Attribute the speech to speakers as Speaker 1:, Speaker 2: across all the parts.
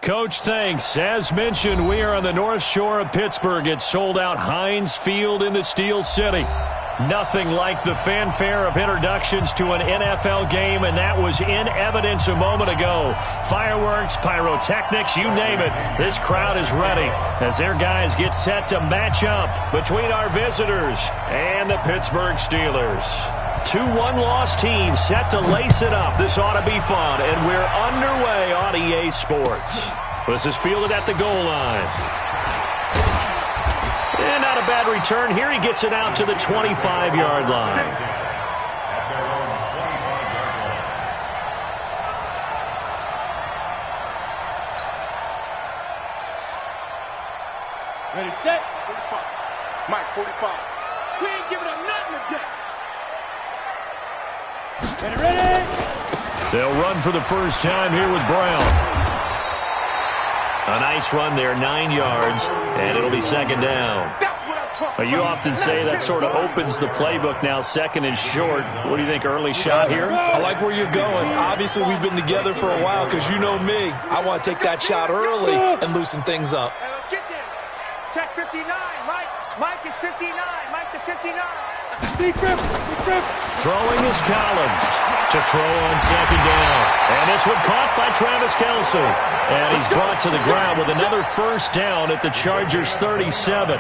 Speaker 1: Coach, thanks. As mentioned, we are on the North Shore of Pittsburgh. It's sold out Heinz Field in the Steel City. Nothing like the fanfare of introductions to an NFL game, and that was in evidence a moment ago. Fireworks, pyrotechnics, you name it. This crowd is ready as their guys get set to match up between our visitors and the Pittsburgh Steelers. Two one-loss teams set to lace it up. This ought to be fun, and we're underway on EA Sports. This is fielded at the goal line. And not a bad return here. He gets it out to the 25-yard line.
Speaker 2: Ready, set. 45. Mike, 45. We ain't giving up nothing today. Ready?
Speaker 1: They'll run for the first time here with Brown. A nice run there, 9 yards, and it'll be second down. You often say that sort of opens the playbook now, second and short. What do you think, early shot here?
Speaker 3: I like where you're going. Obviously, we've been together for a while because you know me. I want to take that shot early and loosen things up.
Speaker 2: Hey, let's get this. Check 59. Mike is 59. Mike to 59. Deep grip.
Speaker 1: Throwing is Collins to throw on second down. And this one caught by Travis Kelce. And he's brought to the ground with another first down at the Chargers' 37.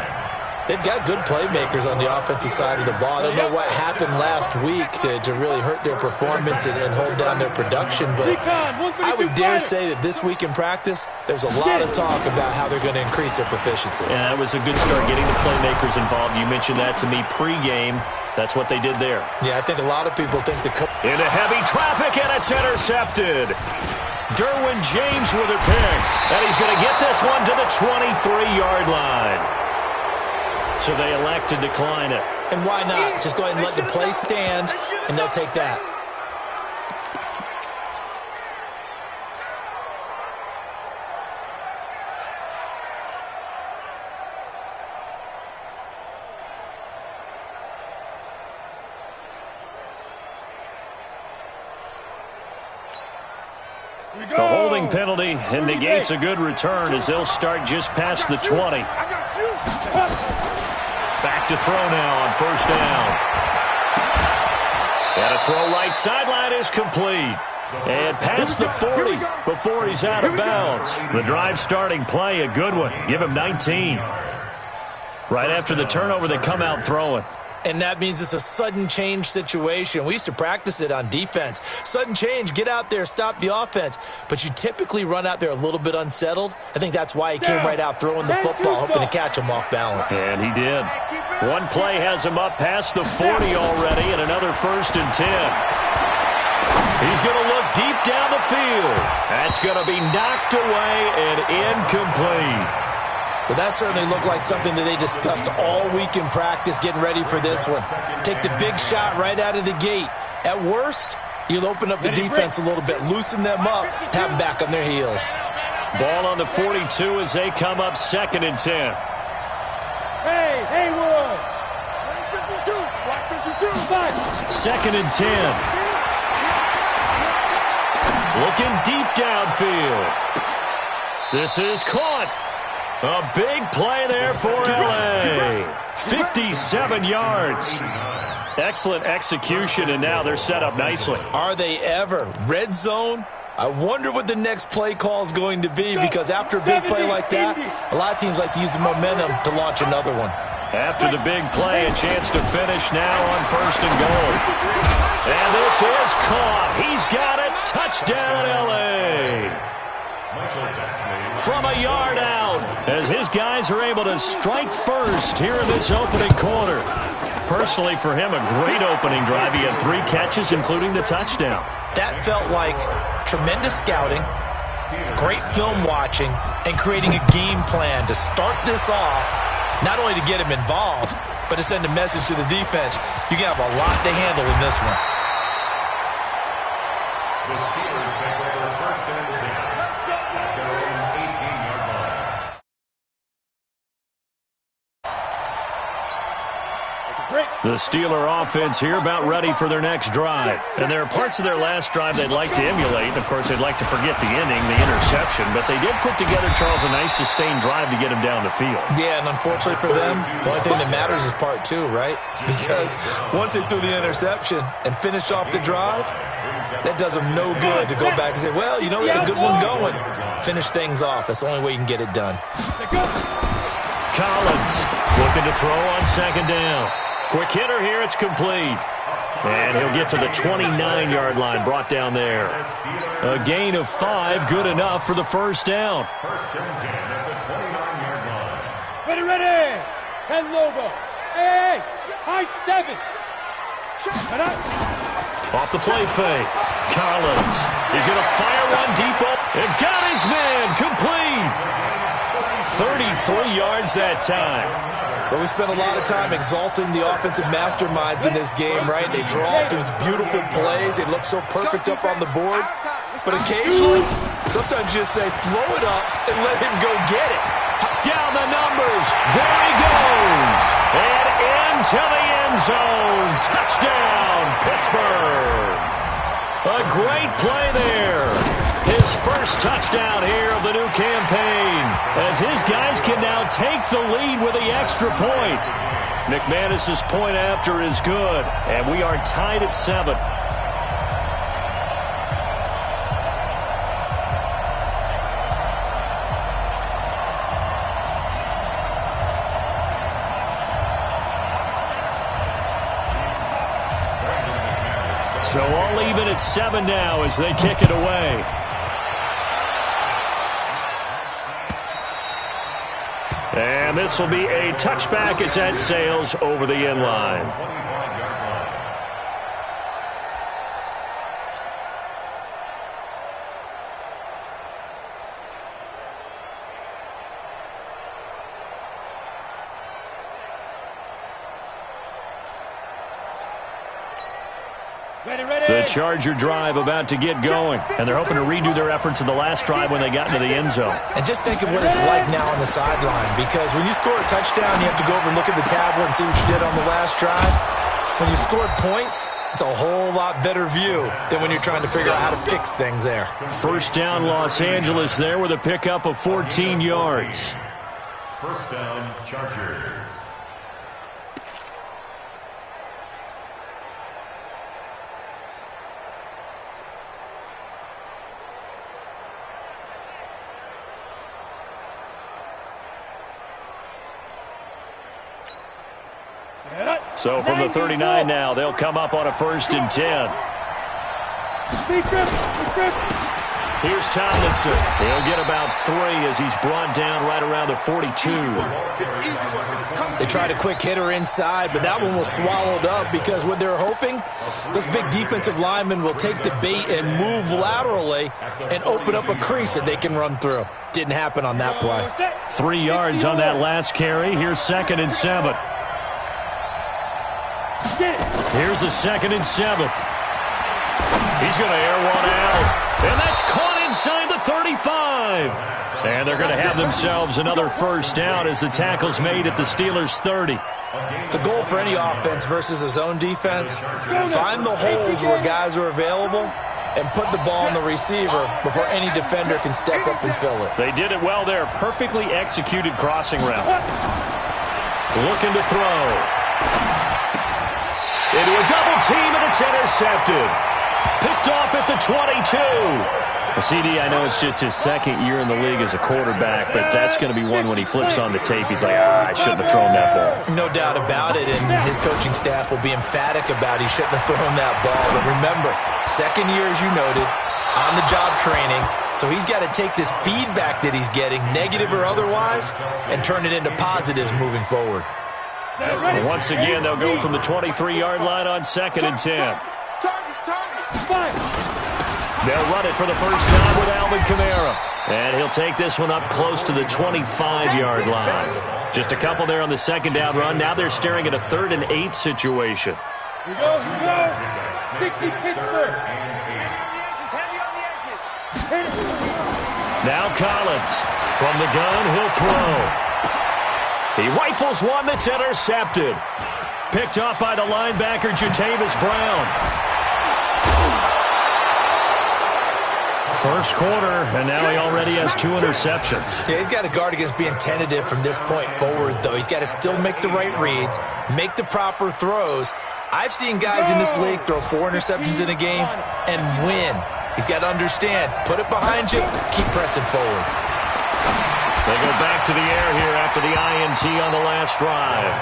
Speaker 3: They've got good playmakers on the offensive side of the ball. I don't know what happened last week to really hurt their performance and hold down their production, but I would dare say that this week in practice, there's a lot of talk about how they're going to increase their proficiency.
Speaker 1: Yeah, that was a good start, getting the playmakers involved. You mentioned that to me pregame. That's what they did there.
Speaker 3: Yeah, I think a lot of people think the coach...
Speaker 1: Into heavy traffic, and it's intercepted. Derwin James with a pick, and he's going to get this one to the 23-yard line. So they elect to decline it.
Speaker 3: And why not? Just go ahead and let the play stand, and they'll take that.
Speaker 1: The holding penalty and negates a good return as they'll start just past the 20. Back to throw now on first down. And a throw right sideline is complete. And past the 40 before he's out of bounds. The drive starting play, a good one. Give him 19. Right after the turnover, they come out throwing.
Speaker 3: And that means it's a sudden change situation. We used to practice it on defense. Sudden change, get out there, stop the offense. But you typically run out there a little bit unsettled. I think that's why he came right out throwing the football, hoping to catch him off balance.
Speaker 1: And he did. One play has him up past the 40 already, and another first and 10. He's going to look deep down the field. That's going to be knocked away and incomplete.
Speaker 3: But that certainly looked like something that they discussed all week in practice, getting ready for this one. Take the big shot right out of the gate. At worst, you'll open up the defense a little bit, loosen them up, have them back on their heels.
Speaker 1: Ball on the 42 as they come up second and 10.
Speaker 2: Hey, Haywood. 52. Block 52.
Speaker 1: Second and 10. Looking deep downfield. This is caught. A big play there for L.A. 57 yards. Excellent execution, and now they're set up nicely.
Speaker 3: Are they ever? Red zone? I wonder what the next play call is going to be, because after a big play like that, a lot of teams like to use the momentum to launch another one.
Speaker 1: After the big play, a chance to finish now on first and goal. And this is caught. He's got it. Touchdown, L.A. From a yard out, as his guys are able to strike first here in this opening quarter. Personally, for him, a great opening drive. He had 3 catches, including the touchdown.
Speaker 3: That felt like tremendous scouting, great film watching, and creating a game plan to start this off, not only to get him involved, but to send a message to the defense. You can have a lot to handle in this one.
Speaker 4: The Steelers take over first and 10 at their own 18-yard line.
Speaker 2: Take a break.
Speaker 1: The Steeler offense here about ready for their next drive. And there are parts of their last drive they'd like to emulate. Of course, they'd like to forget the ending, the interception. But they did put together, Charles, a nice sustained drive to get him down the field.
Speaker 3: Yeah, and unfortunately for them, the only thing that matters is part two, right? Because once they threw the interception and finished off the drive, that does them no good to go back and say, well, you know, we had a good one going. Finish things off. That's the only way you can get it done.
Speaker 1: Collins looking to throw on second down. Quick hitter here, it's complete. And he'll get to the 29-yard line, brought down there. A gain of 5, good enough for the first down.
Speaker 4: First and 10 at the 29-yard line.
Speaker 2: Ready. 10 logo. Hey, high 7.
Speaker 1: Off the play fake. Collins. He's going to fire one deep up. And got his man, complete. 33 yards that time.
Speaker 3: But we spent a lot of time exalting the offensive masterminds in this game, right? They draw up these beautiful plays. They look so perfect up on the board. But occasionally, sometimes you just say, throw it up and let him go get it.
Speaker 1: Down the numbers. There he goes. And into the end zone. Touchdown, Pittsburgh. A great play there. His first touchdown here of the new campaign, as his guys can now take the lead with the extra point. McManus's point after is good, and we are tied at 7. So all even at 7 now as they kick it away. And this will be a touchback as that sails over the end line. The Charger drive about to get going, and they're hoping to redo their efforts in the last drive when they got into the end zone.
Speaker 3: And just think of what it's like now on the sideline, because when you score a touchdown, you have to go over and look at the tablet and see what you did on the last drive. When you scored points, it's a whole lot better view than when you're trying to figure out how to fix things there.
Speaker 1: First down, Los Angeles there with a pickup of 14 yards.
Speaker 4: First down, Chargers.
Speaker 1: So from the 39 now, they'll come up on a 1st and 10. Here's Tomlinson. He'll get about 3 as he's brought down right around the 42.
Speaker 3: They tried a quick hitter inside, but that one was swallowed up because what they're hoping, those big defensive linemen will take the bait and move laterally and open up a crease that they can run through. Didn't happen on that play.
Speaker 1: 3 yards on that last carry. Here's 2nd and 7. Here's a 2nd and 7. He's going to air one out. And that's caught inside the 35. And they're going to have themselves another first down as the tackle's made at the Steelers' 30.
Speaker 3: The goal for any offense versus a zone defense, find the holes where guys are available and put the ball on the receiver before any defender can step up and fill it.
Speaker 1: They did it well there. Perfectly executed crossing route. Looking to throw. Into a double team, and it's intercepted. Picked off at the 22. CD, I know it's just his 2nd year in the league as a quarterback, but that's going to be one when he flips on the tape. He's like, I shouldn't have thrown that ball.
Speaker 3: No doubt about it, and his coaching staff will be emphatic about he shouldn't have thrown that ball. But remember, 2nd year, as you noted, on-the-job training, so he's got to take this feedback that he's getting, negative or otherwise, and turn it into positives moving forward.
Speaker 1: Once again, they'll go from the 23-yard line on 2nd and 10. They'll run it for the first time with Alvin Kamara. And he'll take this one up close to the 25-yard line. Just a couple there on the 2nd down run. Now they're staring at a 3rd and 8 situation.
Speaker 2: Here we go. 60 Pittsburgh.
Speaker 1: Now Collins. From the gun, he'll throw. He rifles one that's intercepted. picked off by the linebacker, Jatavis Brown. First quarter, and now he already has 2 interceptions.
Speaker 3: Yeah, he's got to guard against being tentative from this point forward, though. He's got to still make the right reads, make the proper throws. I've seen guys in this league throw 4 interceptions in a game and win. He's got to understand, put it behind you, keep pressing forward.
Speaker 1: They go back to the air here after the INT on the last drive.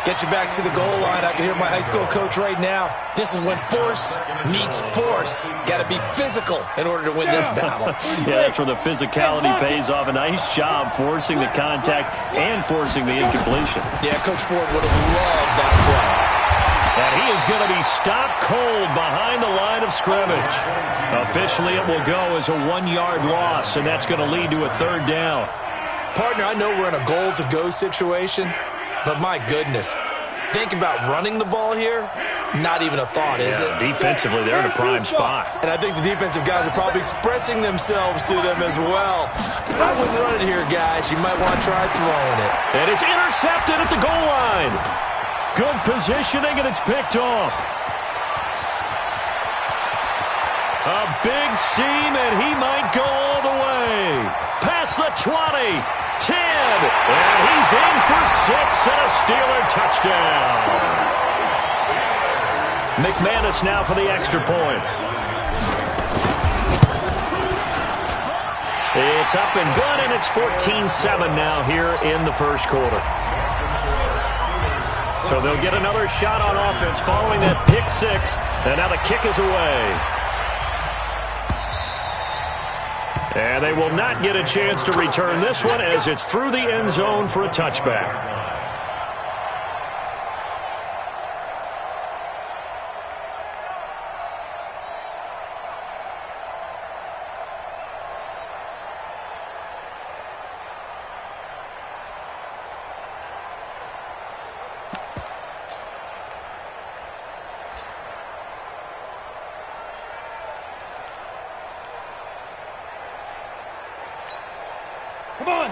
Speaker 3: Get your backs to the goal line. I can hear my high school coach right now. This is when force meets force. Got to be physical in order to win this battle.
Speaker 1: Yeah, that's where the physicality pays off. A nice job forcing the contact and forcing the incompletion.
Speaker 3: Yeah, Coach Ford would have loved that play.
Speaker 1: And he is going to be stopped cold behind the line of scrimmage. Officially, it will go as a 1-yard loss, and that's going to lead to a 3rd down.
Speaker 3: Partner, I know we're in a goal-to-go situation, but my goodness, think about running the ball here. Not even a thought, is it?
Speaker 1: Defensively, they're in a prime spot.
Speaker 3: And I think the defensive guys are probably expressing themselves to them as well. I wouldn't run it here, guys. You might want to try throwing it.
Speaker 1: And it's intercepted at the goal line. Good positioning, and it's picked off. A big seam, and he might go all the way. Past the 20, 10, and he's in for 6 and a Steeler touchdown. McManus now for the extra point. It's up and good, and it's 14-7 now here in the first quarter. So they'll get another shot on offense following that pick 6, and now the kick is away. And they will not get a chance to return this one as it's through the end zone for a touchback.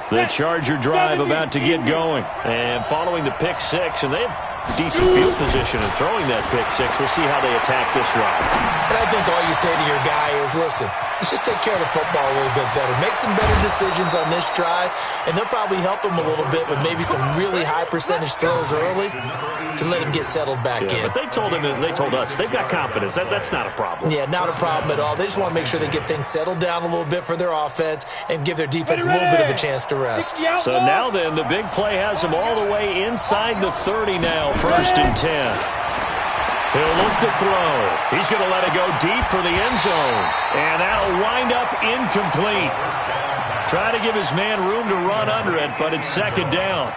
Speaker 1: The Charger drive about to get going. And following the pick 6, and they have decent field position in throwing that pick 6. We'll see how they attack this drive.
Speaker 3: And I think all you say to your guy is, listen, let's just take care of the football a little bit better. Make some better decisions on this drive, and they'll probably help him a little bit with maybe some really high percentage throws early to let him get settled back in.
Speaker 1: But they told us, they've got confidence. That's not a problem.
Speaker 3: Yeah, not a problem at all. They just want to make sure they get things settled down a little bit for their offense and give their defense a little bit of a chance to rest.
Speaker 1: So now then, the big play has them all the way inside the 30 now, 1st and 10. He'll look to throw. He's going to let it go deep for the end zone. And that'll wind up incomplete. Try to give his man room to run under it, but it's 2nd down.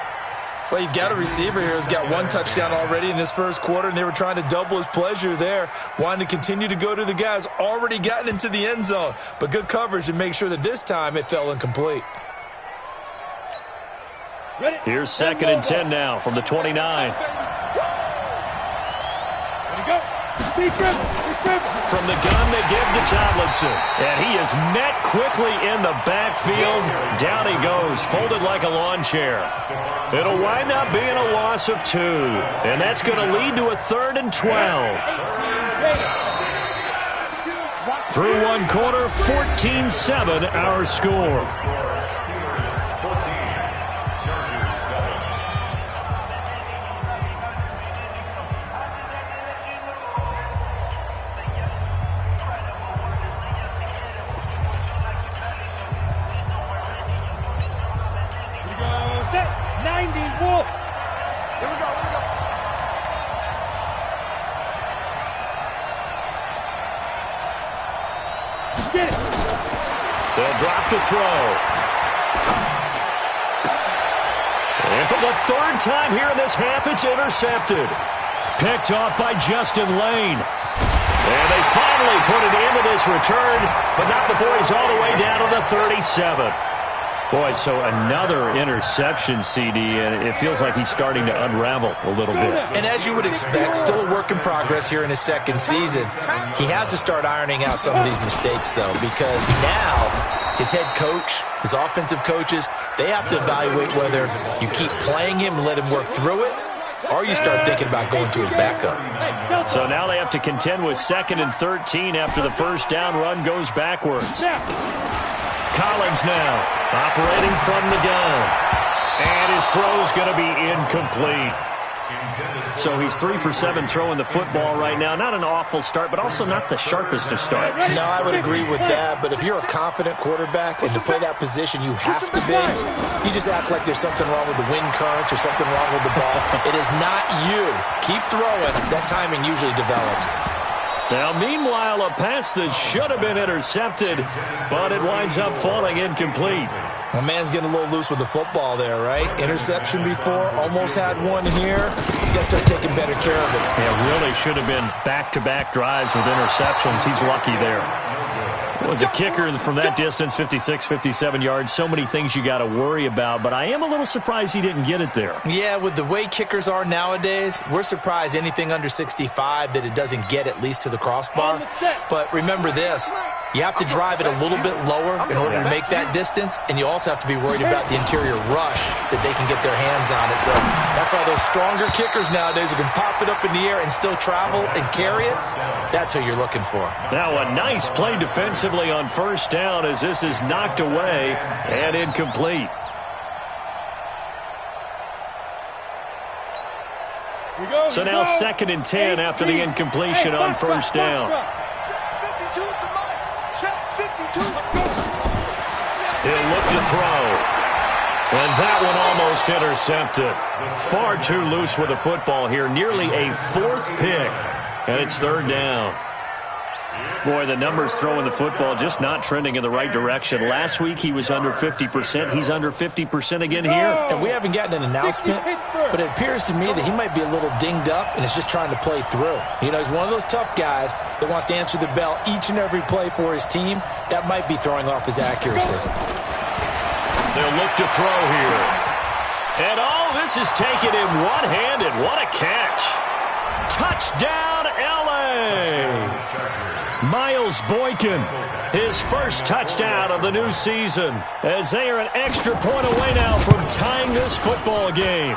Speaker 3: Well, you've got a receiver here who's got 1 touchdown already in this first quarter, and they were trying to double his pleasure there, wanting to continue to go to the guys already gotten into the end zone. But good coverage to make sure that this time it fell incomplete.
Speaker 1: Here's 2nd and 10 now from the 29. From the gun they give to Tomlinson. And he is met quickly in the backfield. Down he goes, folded like a lawn chair. It'll wind up being a loss of 2. And that's going to lead to a 3rd and 12. Through 1 quarter, 14-7 our score. They'll drop to throw. And for the 3rd time here in this half, it's intercepted. Picked off by Justin Lane. And they finally put it into this return, but not before he's all the way down to the 37. Boy, so another interception, CD, and it feels like he's starting to unravel a little bit.
Speaker 3: And as you would expect, still a work in progress here in his 2nd season. He has to start ironing out some of these mistakes, though, because now his head coach, his offensive coaches, they have to evaluate whether you keep playing him and let him work through it, or you start thinking about going to his backup.
Speaker 1: So now they have to contend with 2nd and 13 after the first down run goes backwards. Collins now operating from the gun. And his throw's going to be incomplete. So he's 3 for 7 throwing the football right now. Not an awful start, but also not the sharpest of starts.
Speaker 5: No, I would agree with that. But if you're a confident quarterback and to play that position you have to be, you just act like there's something wrong with the wind currents or something wrong with the ball.
Speaker 3: It is not you. Keep throwing. That timing usually develops.
Speaker 1: Now, meanwhile, a pass that should have been intercepted, but it winds up falling incomplete.
Speaker 3: My man's getting a little loose with the football there, right? Interception before, almost had one here. He's got to start taking better care of it.
Speaker 1: Yeah, really should have been back-to-back drives with interceptions. He's lucky there. Was a kicker from that distance, 56, 57 yards. So many things you got to worry about, but I am a little surprised he didn't get it there.
Speaker 3: Yeah, with the way kickers are nowadays, we're surprised anything under 65 that it doesn't get at least to the crossbar. But remember this, you have to drive it a little bit lower in order to make that distance, and you also have to be worried about the interior rush that they can get their hands on it. So that's why those stronger kickers nowadays who can pop it up in the air and still travel and carry it, that's who you're looking for.
Speaker 1: Now a nice play defensively on first down as this is knocked away and incomplete. So now 2nd and 10 after the incompletion on first down. He'll look to throw. And that one almost intercepted. Far too loose with the football here. Nearly a 4th pick. And it's 3rd down. Boy, the numbers throwing the football just not trending in the right direction. Last week he was under 50%. He's under 50% again here.
Speaker 3: And we haven't gotten an announcement, but it appears to me that he might be a little dinged up and is just trying to play through. You know, he's one of those tough guys that wants to answer the bell each and every play for his team. That might be throwing off his accuracy.
Speaker 1: They'll look to throw here. And this is taken in one-handed. What a catch. Touchdown, L.A. Miles Boykin, his first touchdown of the new season, as they are an extra point away now from tying this football game.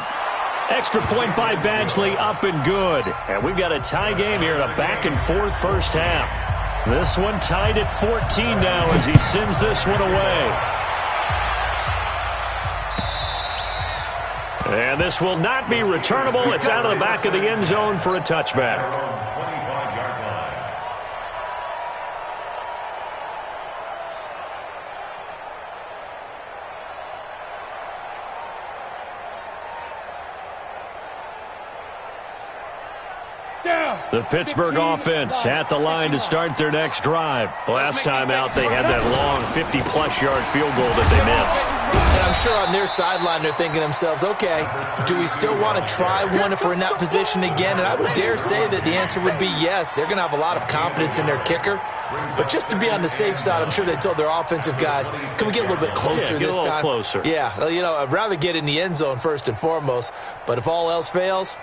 Speaker 1: Extra point by Badgley, up and good. And we've got a tie game here in a back-and-forth first half. This one tied at 14 now as he sends this one away. And this will not be returnable. It's out of the back of the end zone for a touchback. The Pittsburgh offense at the line to start their next drive. Last time out, they had that long 50-plus yard field goal that they missed.
Speaker 3: And I'm sure on their sideline, they're thinking to themselves, okay, do we still want to try one if we're in that position again? And I would dare say that the answer would be yes. They're going to have a lot of confidence in their kicker. But just to be on the safe side, I'm sure they told their offensive guys, can we get a little bit closer this time?
Speaker 1: Closer.
Speaker 3: Yeah, well, you know, I'd rather get in the end zone first and foremost. But if all else fails,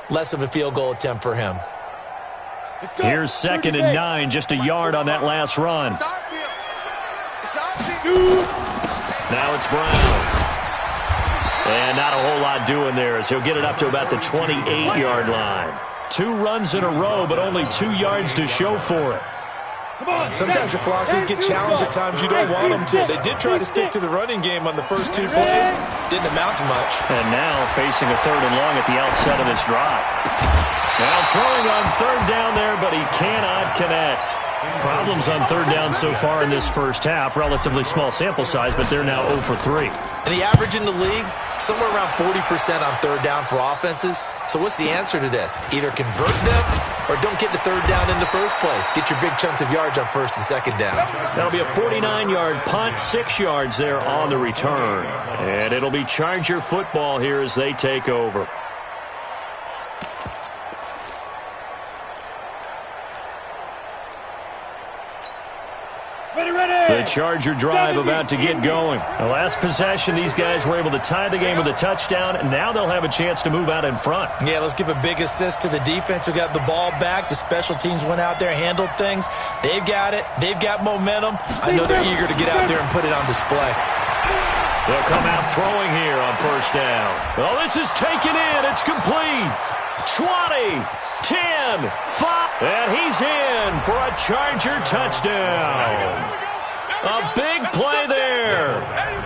Speaker 3: less of a field goal attempt for him.
Speaker 1: Here's 2nd and 9, just a yard on that last run. Now it's Brown. And not a whole lot doing there as he'll get it up to about the 28-yard line. 2 runs in a row, but only 2 yards to show for it.
Speaker 3: Sometimes your philosophies get challenged at times you don't want them to. They did try to stick to the running game on the first 2 plays. Didn't amount to much.
Speaker 1: And now facing a 3rd and long at the outset of this drive. Now throwing on 3rd down there, but he cannot connect. Problems on 3rd down so far in this first half. Relatively small sample size, but they're now 0 for 3.
Speaker 3: And the average in the league, somewhere around 40% on 3rd down for offenses. So what's the answer to this? Either convert them or don't get to 3rd down in the first place. Get your big chunks of yards on 1st and 2nd down.
Speaker 1: That'll be a 49-yard punt, 6 yards there on the return. And it'll be Charger football here as they take over. The Charger drive about to get going. The last possession, these guys were able to tie the game with a touchdown, and now they'll have a chance to move out in front.
Speaker 3: Yeah, let's give a big assist to the defense who got the ball back. The special teams went out there, handled things. They've got it. They've got momentum. I know they're eager to get out there and put it on display.
Speaker 1: They'll come out throwing here on first down. Oh, this is taken in. It's complete. 20, 10, 5. And he's in for a Charger touchdown. A big play there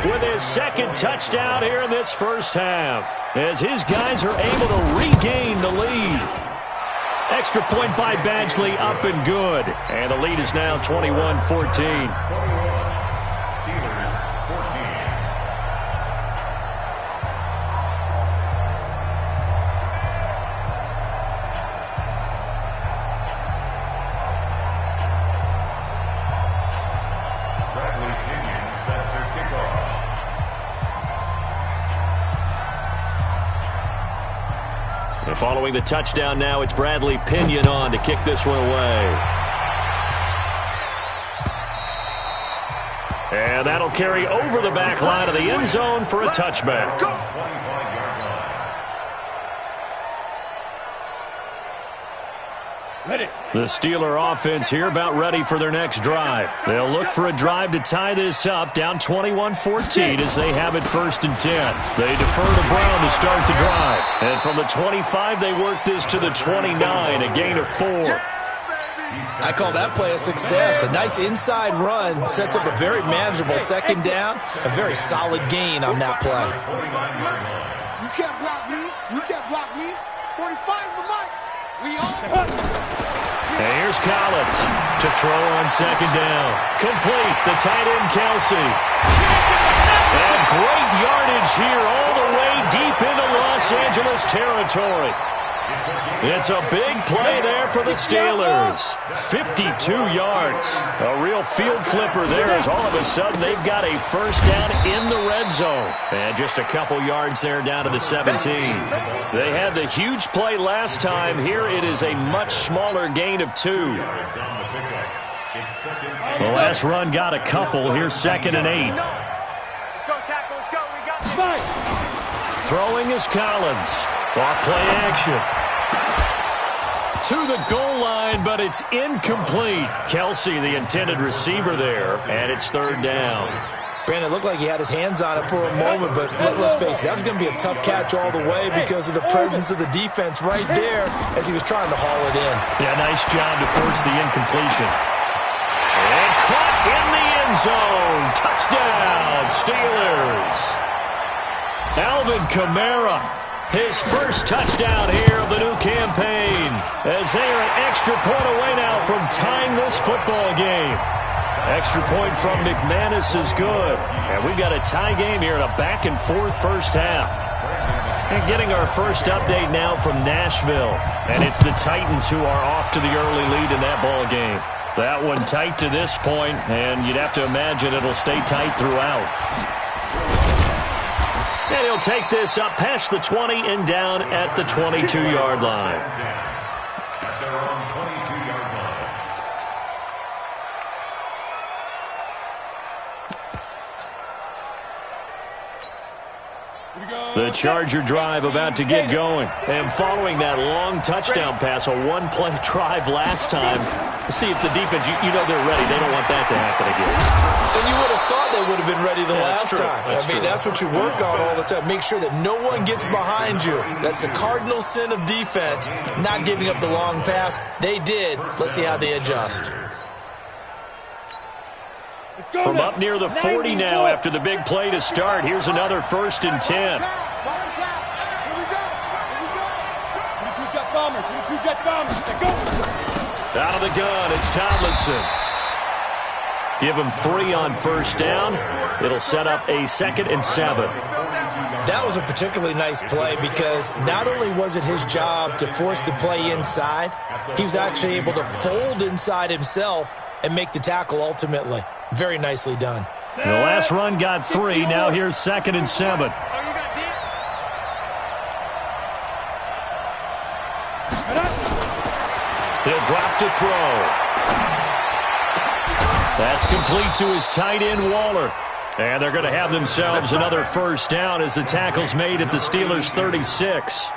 Speaker 1: with his second touchdown here in this first half as his guys are able to regain the lead. Extra point by Badgley, up and good. And the lead is now 21-14. Following the touchdown now, it's Bradley Pinion on to kick this one away. And that'll carry over the back line of the end zone for a touchback. The Steeler offense here about ready for their next drive. They'll look for a drive to tie this up, down 21-14 as they have it 1st and 10. They defer to Brown to start the drive. And from the 25, they work this to the 29, a gain of 4.
Speaker 3: I call that play a success. A nice inside run sets up a very manageable second down, a very solid gain on that play.
Speaker 2: You can't block me. You can't block me. 45's the mic. We all...
Speaker 1: And here's Collins to throw on second down. Complete, the tight end Kelsey. And great yardage here all the way deep into Los Angeles territory. It's a big play there for the Steelers. 52 yards. A real field flipper there as all of a sudden they've got a first down in the red zone. And just a couple yards there down to the 17. They had the huge play last time. Here it is a much smaller gain of 2. The last run got a couple. Here's 2nd and 8. Throwing is Collins. Off play action. To the goal line, but it's incomplete. Kelsey, the intended receiver there, and it's 3rd down.
Speaker 3: Brandon, it looked like he had his hands on it for a moment, but let's face it, that was going to be a tough catch all the way because of the presence of the defense right there as he was trying to haul it in.
Speaker 1: Yeah, nice job to force the incompletion. And caught in the end zone. Touchdown, Steelers. Alvin Kamara. His first touchdown here of the new campaign as they are an extra point away now from tying this football game. Extra point from McManus is good. And we've got a tie game here in a back-and-forth first half. And getting our first update now from Nashville. And it's the Titans who are off to the early lead in that ball game. That one tight to this point, and you'd have to imagine it'll stay tight throughout. And he'll take this up past the 20 and down at the 22-yard line. The Charger drive about to get going. And following that long touchdown pass, a one-play drive last time, see if the defense, you know they're ready. They don't want that to happen again.
Speaker 3: And you would have thought they would have been ready the last time. That's what you work on all the time. Make sure that no one gets behind you. That's the cardinal sin of defense, not giving up the long pass. They did. Let's see how they adjust.
Speaker 1: From up near the 40 now after the big play to start. Here's another 1st and 10. Out of the gun, it's Tomlinson. Give him 3 on first down. It'll set up a 2nd and 7.
Speaker 3: That was a particularly nice play because not only was it his job to force the play inside, he was actually able to fold inside himself and make the tackle ultimately. Very nicely done.
Speaker 1: The last run got 3. Now here's 2nd and 7. He'll drop to throw. That's complete to his tight end, Waller. And they're going to have themselves another first down as the tackle's made at the Steelers' 36.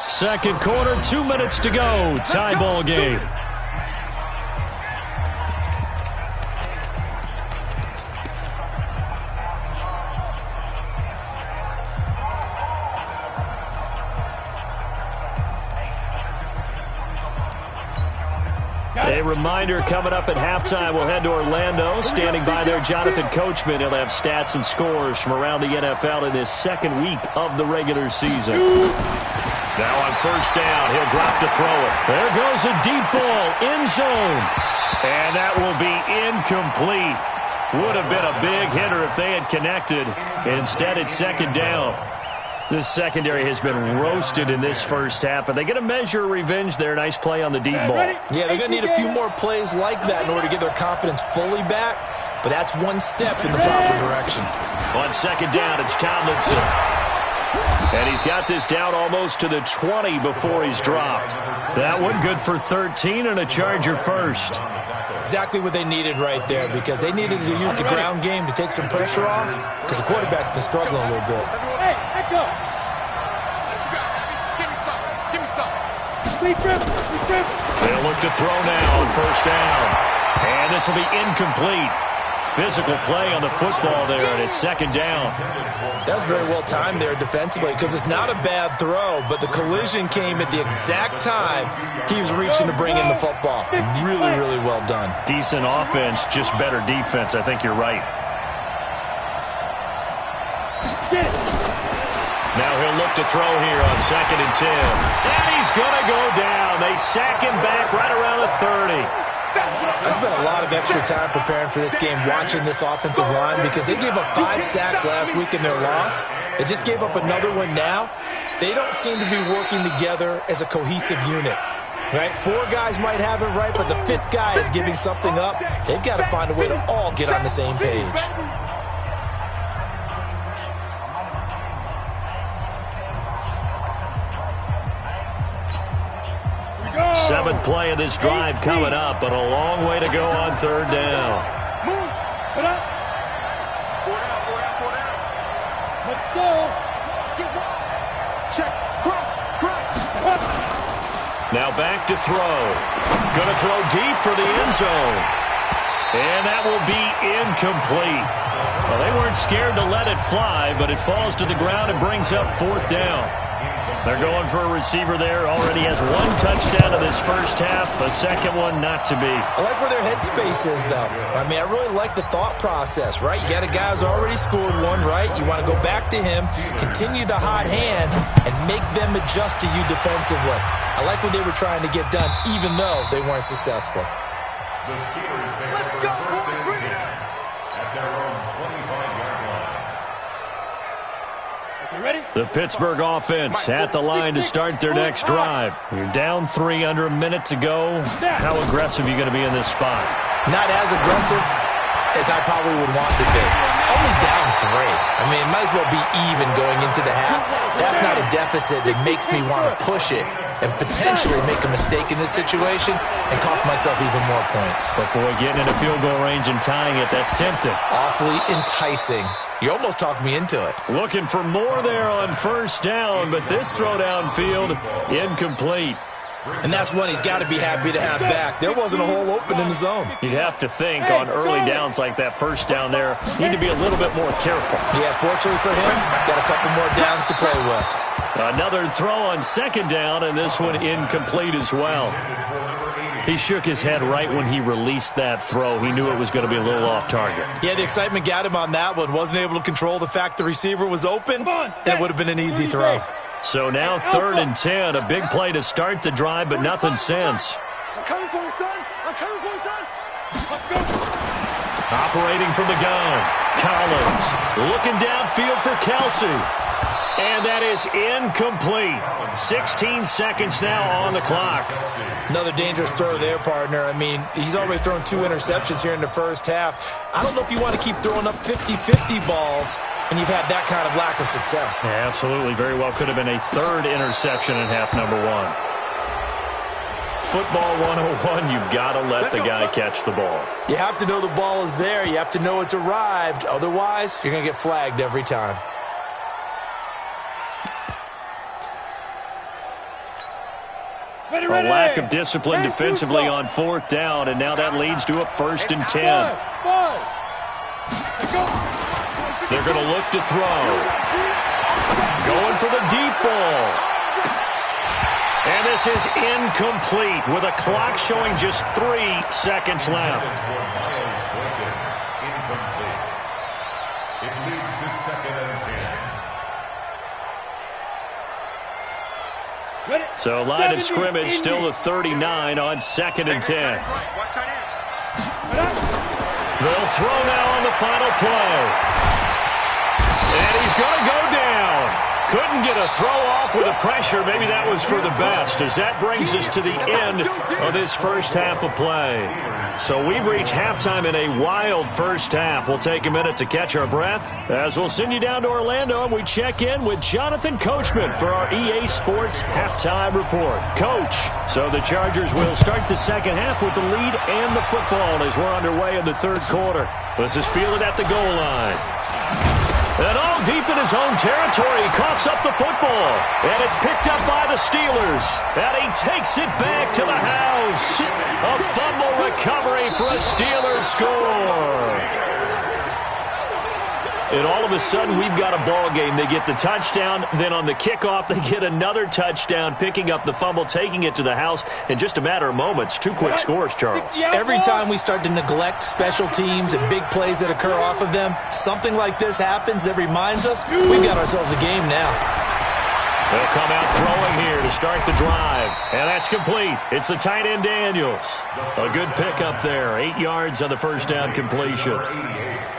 Speaker 1: Second quarter, 2 minutes to go. Tie ball game. A reminder coming up at halftime, we'll head to Orlando. Standing by there, Jonathan Coachman. He'll have stats and scores from around the NFL in this second week of the regular season. Now on first down, he'll drop to throw it. There goes a deep ball, end zone. And that will be incomplete. Would have been a big hitter if they had connected. Instead, it's second down. This secondary has been roasted in this first half, but they get a measure of revenge there. Nice play on the deep ball.
Speaker 3: Yeah, they're going to need a few more plays like that in order to get their confidence fully back, but that's one step in the proper direction.
Speaker 1: On second down, it's Tomlinson. And he's got this down almost to the 20 before he's dropped. That one good for 13 and a Charger first.
Speaker 3: Exactly what they needed right there, because they needed to use the ground game to take some pressure off, because the quarterback's been struggling a little bit.
Speaker 2: Hey, let's go. What you got, baby? Give me something. Give me something.
Speaker 1: They'll look to throw now on first down. And this will be incomplete. Physical play on the football there, and it's second down.
Speaker 3: That was very well timed there defensively, because it's not a bad throw, but the collision came at the exact time he was reaching to bring in the football. Really, really well done.
Speaker 1: Decent offense, just better defense. I think you're right. Now he'll look to throw here on second and 10. And he's going to go down. They sack him back right around the 30.
Speaker 3: I spent a lot of extra time preparing for this game, watching this offensive line, because they gave up 5 sacks last week in their loss. They just gave up another one now. They don't seem to be working together as a cohesive unit. Right? 4 guys might have it right, but the 5th guy is giving something up. They've got to find a way to all get on the same page.
Speaker 1: Seventh play of this drive coming up, but a long way to go on third down.
Speaker 2: Move. Put up. 4 down. Let's go. Get one. Check. Crouch.
Speaker 1: Now back to throw. Going to throw deep for the end zone. And that will be incomplete. Well, they weren't scared to let it fly, but it falls to the ground and brings up fourth down. They're going for a receiver there. Already has 1 touchdown in this first half. A second one not to be.
Speaker 3: I like where their headspace is, though. I mean, I really like the thought process, right? You got a guy who's already scored 1, right? You want to go back to him, continue the hot hand, and make them adjust to you defensively. I like what they were trying to get done, even though they weren't successful.
Speaker 4: The Steelers take over first and 10 at their own 25-yard line.
Speaker 2: Ready?
Speaker 1: The Pittsburgh offense at the line to start their next drive. You're down 3, under a minute to go. How aggressive are you going to be in this spot?
Speaker 3: Not as aggressive as I probably would want to be. Only down 3. I mean, it might as well be even going into the half. That's not a deficit that makes me want to push it and potentially make a mistake in this situation and cost myself even more points.
Speaker 1: But boy, getting in a field goal range and tying it, that's tempting.
Speaker 3: Awfully enticing. You almost talked me into it.
Speaker 1: Looking for more there on first down, but this throw downfield, incomplete.
Speaker 3: And that's one he's got to be happy to have back. There wasn't a hole open in the zone.
Speaker 1: You'd have to think on early downs like that first down there, need to be a little bit more careful.
Speaker 3: Yeah, fortunately for him, got a couple more downs to play with.
Speaker 1: Another throw on second down, and this one incomplete as well. He shook his head right when he released that throw. He knew it was going to be a little off target.
Speaker 3: Yeah, the excitement got him on that one. Wasn't able to control the fact the receiver was open. It would have been an easy throw.
Speaker 1: So now 3rd and 10. A big play to start the drive, but nothing since.
Speaker 2: I'm coming for you, son. I'm coming for you, son. Let's go.
Speaker 1: Operating from the gun. Collins looking downfield for Kelsey. And that is incomplete. 16 seconds now on the clock.
Speaker 3: Another dangerous throw there, partner. I mean, he's already thrown 2 interceptions here in the first half. I don't know if you want to keep throwing up 50-50 balls when you've had that kind of lack of success.
Speaker 1: Yeah, absolutely. Very well could have been a 3rd interception in half number 1. Football 101, you've got to let the guy catch the ball.
Speaker 3: You have to know the ball is there. You have to know it's arrived. Otherwise, you're going to get flagged every time.
Speaker 1: A lack of discipline defensively on 4th down, and now that leads to a 1st and 10. They're going to look to throw. Going for the deep ball. And this is incomplete with a clock showing just 3 seconds left.
Speaker 4: Incomplete. It leads to 2nd and 10.
Speaker 1: So line of scrimmage still the 39 on 2nd and 10. They'll throw now on the final play. And he's going to go down. Couldn't get a throw off with the pressure. Maybe that was for the best, as that brings us to the end of this first half of play. So we've reached halftime in a wild first half. We'll take a minute to catch our breath as we'll send you down to Orlando and we check in with Jonathan Coachman for our EA Sports Halftime Report. Coach, so the Chargers will start the second half with the lead and the football as we're underway in the third quarter. This is fielded at the goal line. And all deep in his own territory, he coughs up the football. And it's picked up by the Steelers. And he takes it back to the house. A fumble recovery for a Steelers score. And all of a sudden, we've got a ball game. They get the touchdown. Then on the kickoff, they get another touchdown, picking up the fumble, taking it to the house in just a matter of moments. 2 quick scores, Charles.
Speaker 3: Every time we start to neglect special teams and big plays that occur off of them, something like this happens that reminds us we've got ourselves a game now.
Speaker 1: They'll come out throwing here to start the drive. And that's complete. It's the tight end Daniels. A good pickup there. 8 yards on the first down completion.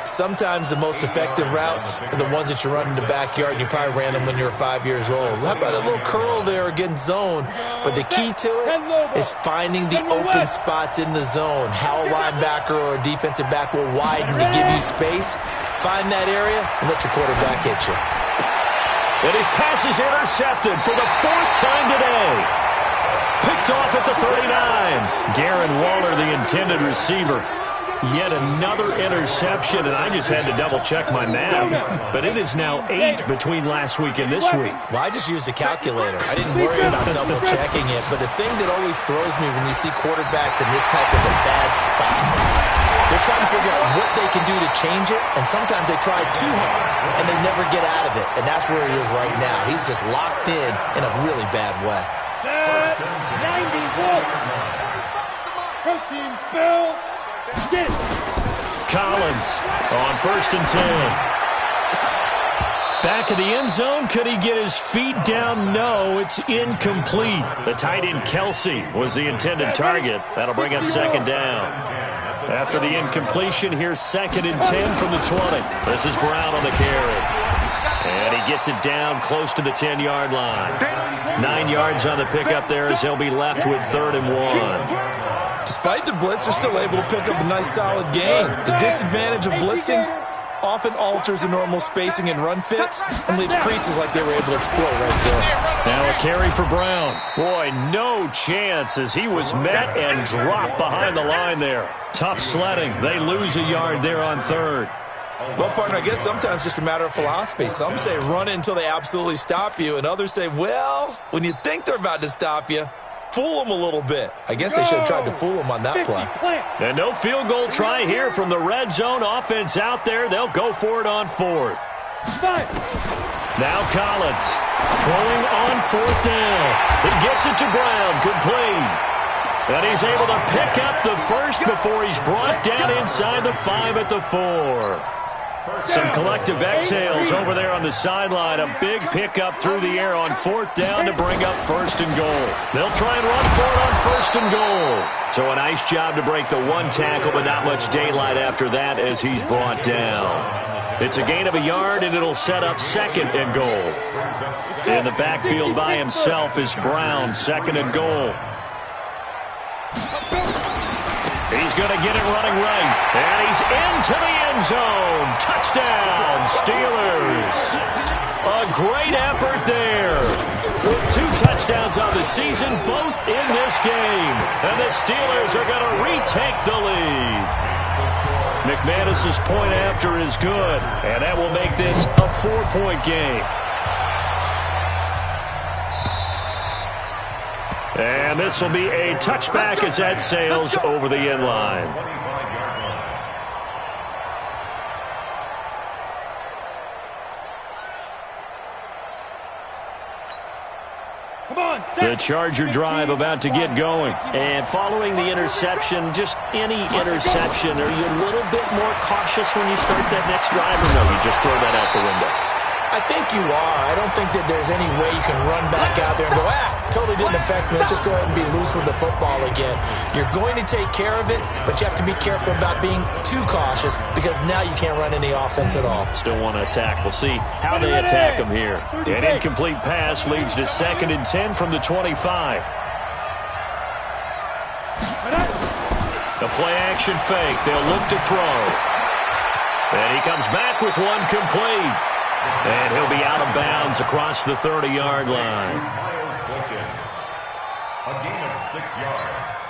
Speaker 3: Sometimes the most effective routes are the ones that you run in the backyard, and you probably ran them when you were 5 years old. How about a little curl there against zone? But the key to it is finding the open spots in the zone. How a linebacker or a defensive back will widen to give you space. Find that area and let your quarterback hit you.
Speaker 1: And his pass is intercepted for the 4th time today. Picked off at the 39. Darren Waller, the intended receiver. Yet another interception, and I just had to double-check my math. But it is now 8 between last week and this week.
Speaker 3: Well, I just used a calculator. I didn't worry about double-checking it. But the thing that always throws me when you see quarterbacks in this type of a bad spot, they're trying to figure out what they can do to change it, and sometimes they try too hard, and they never get out of it. And that's where he is right now. He's just locked in a really bad way.
Speaker 6: 91. Protein spell. Get it.
Speaker 1: Collins on 1st and 10. Back of the end zone. Could he get his feet down? No, it's incomplete. The tight end Kelsey was the intended target. That'll bring up 2nd down. After the incompletion, here's 2nd and 10 from the 20. This is Brown on the carry. And he gets it down close to the 10-yard line. 9 yards on the pickup there as he'll be left with 3rd and 1.
Speaker 3: Despite the blitz, they're still able to pick up a nice solid gain. The disadvantage of blitzing often alters the normal spacing and run fits and leaves creases like they were able to exploit right there.
Speaker 1: Now a carry for Brown. Boy, no chance as he was met and dropped behind the line there. Tough sledding. They lose a yard there on 3rd.
Speaker 3: Well, partner, I guess sometimes it's just a matter of philosophy. Some say run it until they absolutely stop you, and others say, well, when you think they're about to stop you, fool them a little bit. I guess they should have tried to fool them on that play.
Speaker 1: And no field goal try here from the red zone offense out there. They'll go for it on 4th. Now Collins throwing on 4th down. He gets it to Brown, complete. And he's able to pick up the first before he's brought down inside the 5 at the 4. Some collective exhales over there on the sideline. A big pickup through the air on 4th down to bring up 1st and goal. They'll try and run for it on 1st and goal. So a nice job to break the 1 tackle, but not much daylight after that as he's brought down. It's a gain of a yard, and it'll set up 2nd and goal. In the backfield by himself is Brown, 2nd and goal. He's going to get it running right. And he's into the end zone. Touchdown, Steelers. A great effort there. With 2 touchdowns on the season, both in this game. And the Steelers are going to retake the lead. McManus's point after is good. And that will make this a 4-point game. And this will be a touchback as that sails over the end line. The Charger drive about to get going.
Speaker 7: And following the interception, just any interception, are you a little bit more cautious when you start that next drive, or no, you just throw that out the window?
Speaker 3: I think you are. I don't think that there's any way you can run back out there and go, totally didn't affect me. Let's just go ahead and be loose with the football again. You're going to take care of it, but you have to be careful about being too cautious because now you can't run any offense at all.
Speaker 1: Still want to attack. We'll see how they attack them here. An incomplete pass leads to 2nd and 10 from the 25. The play-action fake. They'll look to throw. And he comes back with one complete. And he'll be out of bounds across the 30-yard line.
Speaker 4: A gain of 6 yards.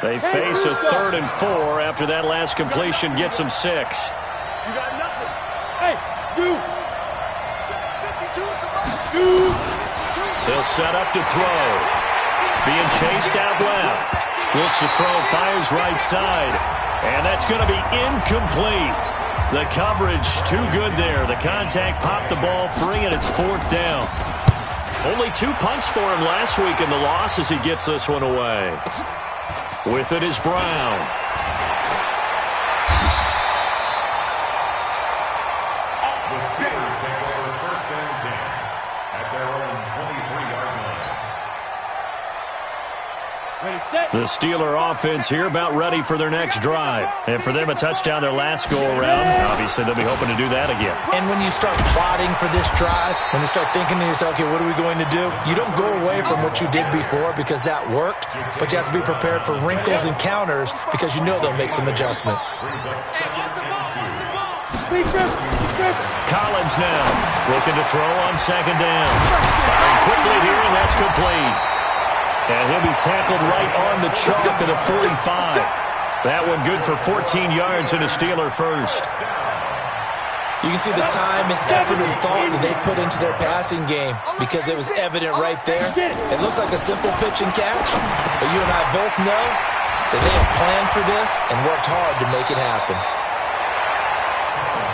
Speaker 1: They face a 3rd and 4 after that last completion gets them 6.
Speaker 2: You got nothing. Hey, shoot. 52 at the bottom. Shoot.
Speaker 1: He'll set up to throw. Being chased out left. Looks to throw, fires right side. And that's going to be incomplete. The coverage too good there. The contact popped the ball free, and it's 4th down. Only 2 punts for him last week in the loss as he gets this one away. With it is Brown.
Speaker 4: The Steelers take over 1st and 10 at their own 23-yard line.
Speaker 6: Ready, set.
Speaker 1: The Steeler offense here about ready for their next drive. And for them, a touchdown their last go-around. Obviously, they'll be hoping to do that again.
Speaker 3: And when you start plotting for this drive, when you start thinking to yourself, okay, what are we going to do? You don't go away from what you did before because that worked, but you have to be prepared for wrinkles and counters because you know they'll make some adjustments.
Speaker 1: Collins now looking to throw on 2nd down. Firing quickly here, and that's complete. And he'll be tackled right on the chalk at the 45. That one good for 14 yards and a Steeler first.
Speaker 3: You can see the time and effort and thought that they put into their passing game because it was evident right there. It looks like a simple pitch and catch, but you and I both know that they have planned for this and worked hard to make it happen.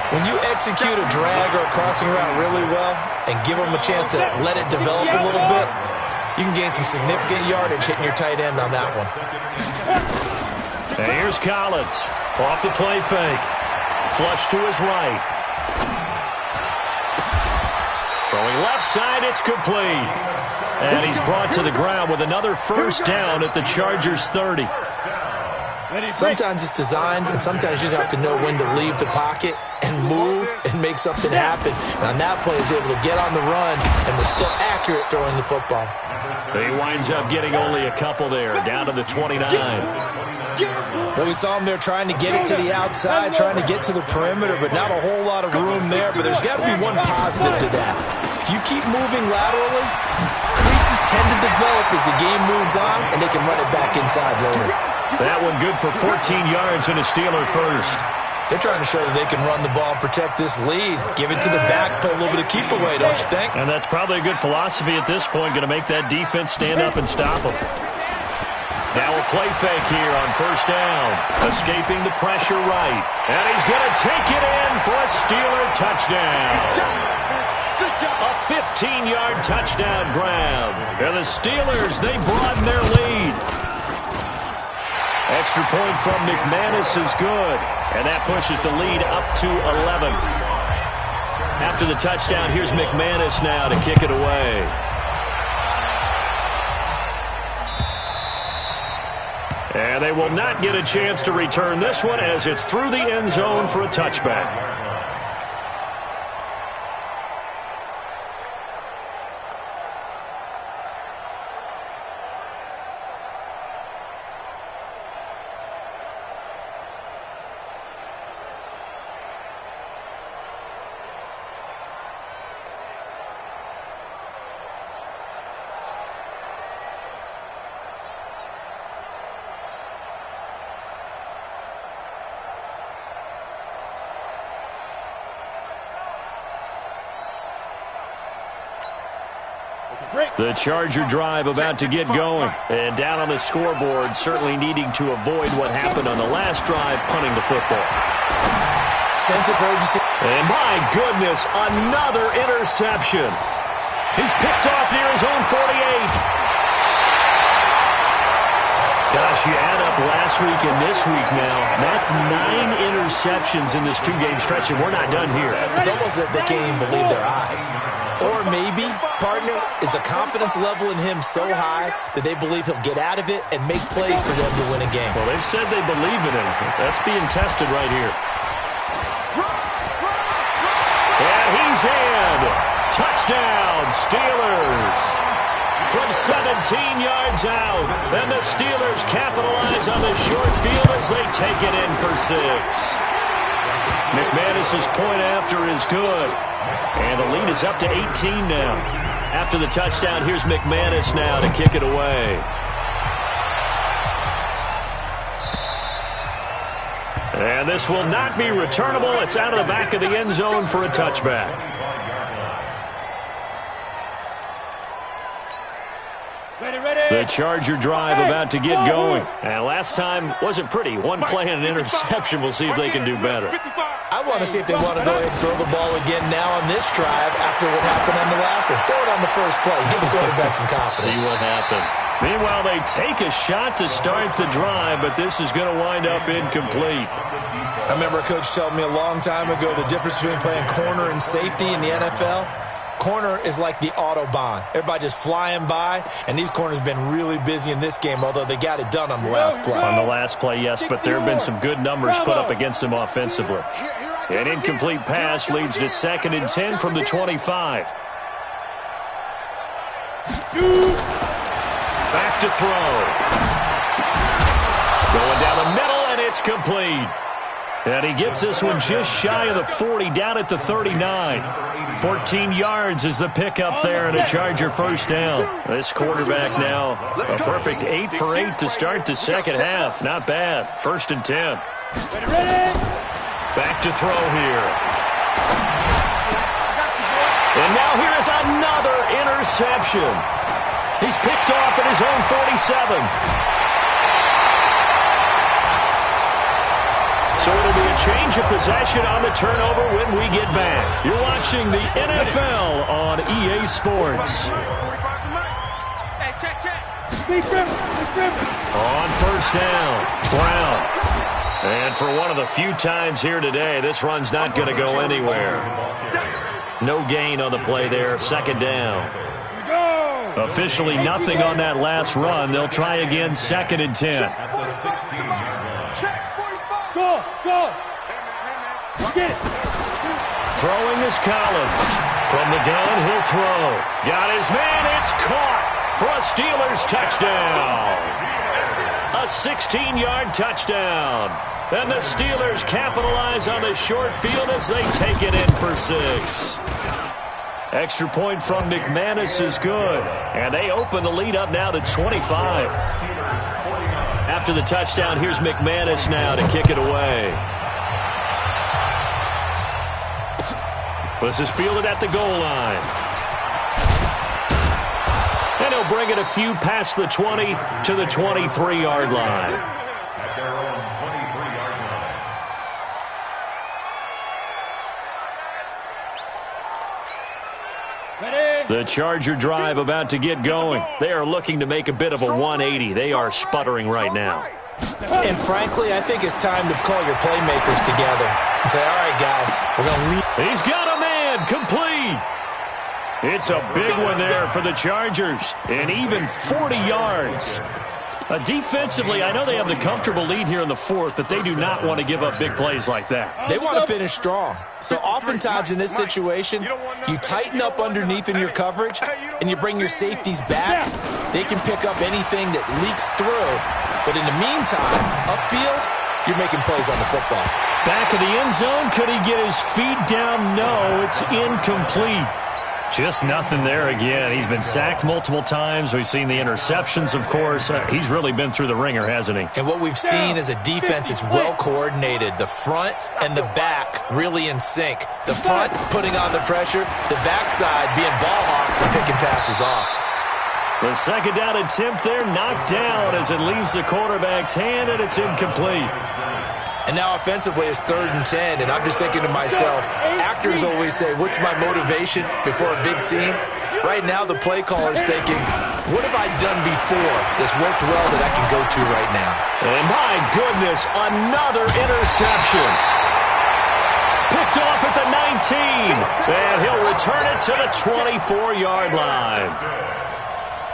Speaker 3: When you execute a drag or a crossing route really well and give them a chance to let it develop a little bit, you can gain some significant yardage hitting your tight end on that one.
Speaker 1: And here's Collins. Off the play fake. Flush to his right. Throwing left side, it's complete. And he's brought to the ground with another 1st down at the Chargers' 30.
Speaker 3: Sometimes it's designed, and sometimes you just have to know when to leave the pocket and move and make something happen. And on that play, he's able to get on the run and was still accurate throwing the football.
Speaker 1: He winds up getting only a couple there, down to the 29.
Speaker 3: Well, we saw him there trying to get it to the outside, trying to get to the perimeter, but not a whole lot of room there. But there's got to be one positive to that. If you keep moving laterally, creases tend to develop as the game moves on, and they can run it back inside later.
Speaker 1: That one good for 14 yards and a Steeler first.
Speaker 3: They're trying to show that they can run the ball and protect this lead. Give it to the backs, play a little bit of keep away, don't you think?
Speaker 1: And that's probably a good philosophy at this point, going to make that defense stand up and stop them. Now a play fake here on 1st down. Escaping the pressure right. And he's going to take it in for a Steeler touchdown. A 15-yard touchdown grab. And the Steelers, they broaden their lead. Extra point from McManus is good. And that pushes the lead up to 11. After the touchdown, here's McManus now to kick it away. And they will not get a chance to return this one as it's through the end zone for a touchback. The Charger drive about to get going. And down on the scoreboard, certainly needing to avoid what happened on the last drive, punting the football.
Speaker 3: Sense of urgency.
Speaker 1: And my goodness, another interception. He's picked off near his own 48. you add up last week and this week now, that's 9 interceptions in this 2-game stretch, and we're not done here.
Speaker 3: It's almost as if they can't even believe their eyes. Or maybe, partner, is the confidence level in him so high that they believe he'll get out of it and make plays for them to win a game.
Speaker 1: Well, they've said they believe in him. That's being tested right here. And he's in. Touchdown, Steelers. From 17 yards out. And the Steelers capitalize on the short field as they take it in for 6. McManus's point after is good. And the lead is up to 18 now. After the touchdown, here's McManus now to kick it away. And this will not be returnable. It's out of the back of the end zone for a touchback. The Charger drive about to get going. And last time wasn't pretty. One play and an interception. We'll see if they can do better.
Speaker 3: I want to see if they want to go ahead and throw the ball again now on this drive after what happened on the last one. Throw it on the first play. Give the quarterback some confidence.
Speaker 1: See what happens. Meanwhile, they take a shot to start the drive, but this is going to wind up incomplete.
Speaker 3: I remember a coach telling me a long time ago the difference between playing corner and safety in the NFL. Corner is like the Autobahn. Everybody just flying by, and these corners have been really busy in this game, although they got it done on the last play.
Speaker 1: On the last play, yes, but there have been some good numbers put up against them offensively. An incomplete pass leads to 2nd and 10 from the 25. Back to throw. Going down the middle, and it's complete. And he gets this one just shy of the 40, down at the 39. 14 yards is the pickup there, and a Charger first down. This quarterback now, a perfect 8 for 8 to start the second half. Not bad. 1st and 10. Back to throw here. And now here is another interception. He's picked off at his own 47. So it'll be a change of possession on the turnover when we get back. You're watching the NFL on EA Sports. On first down, Brown. And for one of the few times here today, this run's not going to go anywhere. No gain on the play there, 2nd down. Officially nothing on that last run. They'll try again, 2nd and 10.
Speaker 6: Go! Get it!
Speaker 1: Throwing is Collins. From the gun, he'll throw. Got his man, it's caught for a Steelers touchdown. A 16-yard touchdown. And the Steelers capitalize on the short field as they take it in for 6. Extra point from McManus is good. And they open the lead up now to 25. After the touchdown, here's McManus now to kick it away. This is fielded at the goal line. And he'll bring it a few past the 20 to the 23-yard line.
Speaker 4: At their own 23-yard line.
Speaker 1: The Charger drive about to get going. They are looking to make a bit of a 180. They are sputtering right now.
Speaker 3: And frankly, I think it's time to call your playmakers together and say, all right, guys, we're going to leave.
Speaker 1: He's got a man, complete. It's a big one there for the Chargers, and even 40 yards. Defensively, I know they have the comfortable lead here in the 4th, but they do not want to give up big plays like that.
Speaker 3: They want to finish strong. So oftentimes in this situation, you tighten up underneath in your coverage, and you bring your safeties back. They can pick up anything that leaks through. But in the meantime, upfield, you're making plays on the football.
Speaker 1: Back of the end zone, could he get his feet down? No, it's incomplete. Just nothing there again. He's been sacked multiple times. We've seen the interceptions, of course. He's really been through the ringer, hasn't he?
Speaker 3: And what we've seen is a defense that's well coordinated. The front and the back really in sync. The front putting on the pressure, the backside being ball hawks and picking passes off.
Speaker 1: The 2nd down attempt there knocked down as it leaves the quarterback's hand, and it's incomplete.
Speaker 3: And now offensively it's 3rd and 10, and I'm just thinking to myself, actors always say, what's my motivation before a big scene? Right now, the play caller's thinking, what have I done before that's worked well that I can go to right now?
Speaker 1: And my goodness, another interception. Picked off at the 19. And he'll return it to the 24-yard line.